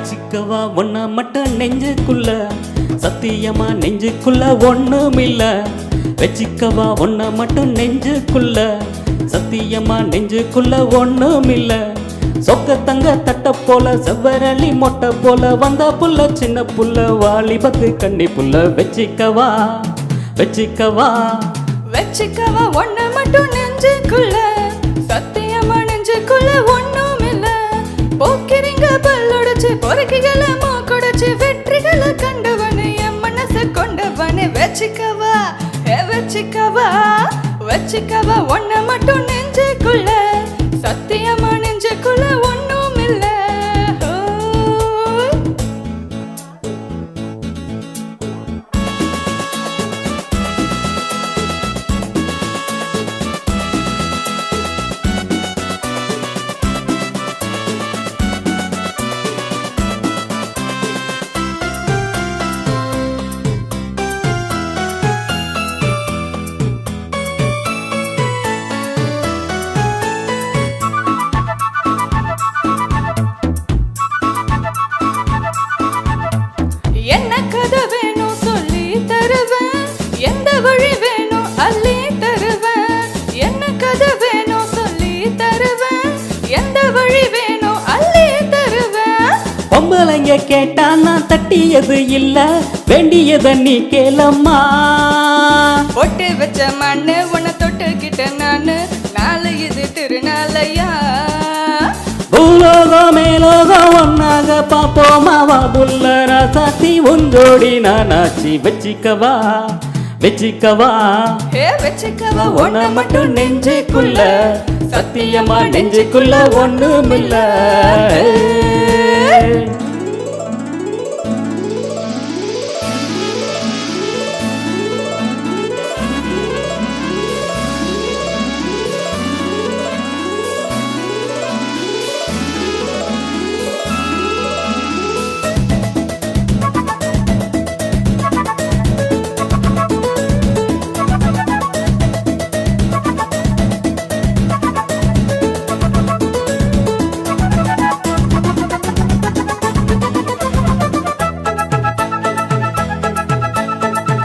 வச்சிக்கவா ஒன்ன மட்டும் நெஞ்சுக்குள்ள, சத்தியமா நெஞ்சுக்குள்ள ஒண்ணுமில்ல. வச்சிக்கவா ஒன்ன மட்டும் நெஞ்சுக்குள்ள, சத்தியமா நெஞ்சுக்குள்ள ஒண்ணுமில்ல. சொக்க தங்க தட்ட போல செவ்வரளி மொட்டை போல வந்த புள்ள சின்ன புள்ள வாலிபத்து கண்ணி புள்ள. வச்சிக்கவா வச்சிக்கவா வச்சிக்கவா ஒன்ன மட்டும் நெஞ்சுக்குள்ள, சத்தியமா நெஞ்சுக்குள்ள ஒண்ணுமில்ல. போக்கிறீங்க பல்லொடைச்சு பொறுக்கிகளை மூக்கொடைச்சு வெற்றிகளை கண்டவனே என் மனசை கொண்டவனே. வச்சிக்கவா வச்சிக்கவா வச்சிக்கவா ஒன்ன மட்டும் நெஞ்சுக்குள்ள, சத்தியமா நெஞ்சுக்குள்ள ஒண்ணுமில்ல. என்ன கதை வேணும் சொல்லி தருவேன், எந்த வழி வேணும் அள்ளி தருவேன். என்ன கதை வேணும் சொல்லி தருவேன், எந்த வழி வேணும் அள்ளி தருவேன். பொம்பளைங்க கேட்டா நான் தட்டியது இல்ல, வேண்டியத நீ கேளம்மா. பொட்டு வச்ச மண்ணு உன்னை தொட்டுக்கிட்ட நானு, நாளை இது திருநாளையா. பூலோகம் மேலோகம் ஒன்னாக பாப்போமா வா புள்ள ராசாத்தி உஞ்சோடி நானாச்சி. வச்சிக்கவா வச்சிக்கவா வச்சிக்கவா ஒன்ன மட்டும் நெஞ்சுக்குள்ள, சத்தியமா நெஞ்சுக்குள்ள ஒண்ணுமில்ல.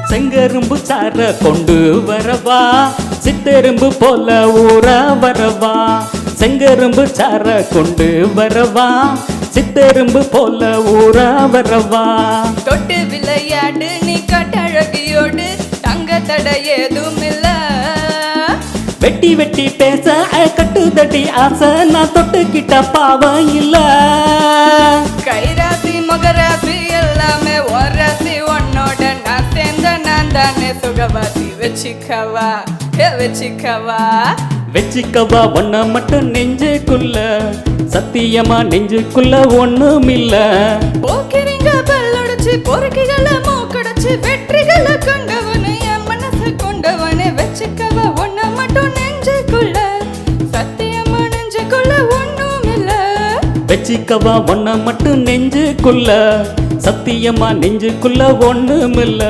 செங்கரும்பு சார கொண்டு வரவா, சித்தெரும்பு போல ஊற வரவா. செங்கரும்பு சார கொண்டு வரவா, சித்தெரும்பு போல ஊற வரவா. தொட்டு விளையாடு நீ கட்டழகியோடு, தங்க தடை ஏதும் இல்ல. வெட்டி வெட்டி பேச கட்டுதட்டி ஆசை, நான் தொட்டுக்கிட்ட பாவம் இல்ல. கைராசி மகராசி எல்லாமே ஒராசி, உன்னோட நான் சேர்ந்த நான் தானே சுகவாசி. வச்சிக்கவா வச்சிக்கவா வச்சிக்கவா ஒன்ன மட்டும் நெஞ்சுக்குள்ள, சத்தியமா நெஞ்சுக்குள்ள ஒண்ணுமில்ல. போக்கிறீங்க பல்லொடைச்சு பொறுக்கிகளை மூக்கடைச்சு வெற்றிகளை கண்டவனே என் மனசை கொண்டவனே. வச்சிக்கவா ஒன்ன மட்டும் நெஞ்சுக்குள்ள, சத்தியமா நெஞ்சுக்குள்ள ஒண்ணுமில்ல. வச்சிக்கவா ஒன்ன மட்டும் நெஞ்சுக்குள்ள, சத்தியமா நெஞ்சுக்குள்ள ஒண்ணுமில்ல.